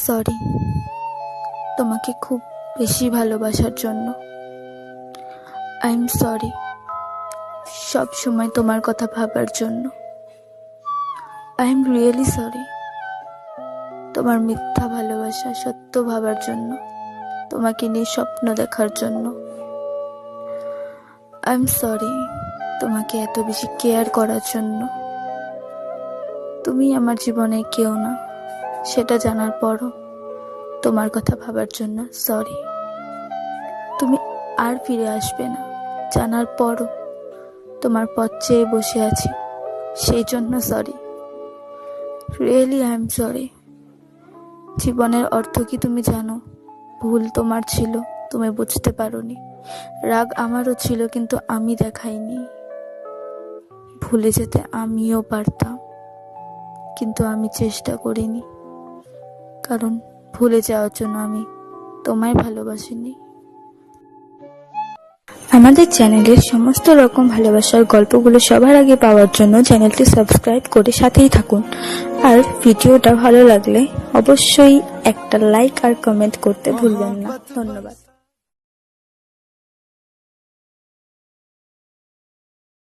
Sorry তোমাকে খুব বেশি ভালোবাসার জন্য। আই এম সরি সব সময় তোমার কথা ভাবার জন্য। আই এম রিয়েলি সরি তোমার মিথ্যা ভালোবাসা সত্য ভাবার জন্য, তোমাকে নিয়ে স্বপ্ন দেখার জন্য। আই এম সরি তোমাকে এত বেশি কেয়ার করার জন্য। তুমি আমার জীবনে কেউ না সেটা জানার পরও তোমার কথা ভাবার জন্য সরি। তুমি আর ফিরে আসবে না জানার পরও তোমার পথ চেয়ে বসে আছি, সেই জন্য sorry. Really I am sorry. জীবনের অর্থ কি তুমি জানো? ভুল তোমার ছিল, তুমি বুঝতে পারোনি। রাগ আমারও ছিল, কিন্তু আমি দেখাইনি। ভুলে যেতে আমিও পারতাম, কিন্তু আমি চেষ্টা করিনি, কারণ ভুলে যাওয়ার জন্য আমি তোমায় ভালোবাসিনি। আমাদের চ্যানেলের সমস্ত রকম ভালোবাসার গল্পগুলো সবার আগে পাওয়ার জন্য চ্যানেলটি সাবস্ক্রাইব করে সাথেই থাকুন। আর ভিডিওটা ভালো লাগলে অবশ্যই একটা লাইক আর কমেন্ট করতে ভুলবেন না। ধন্যবাদ।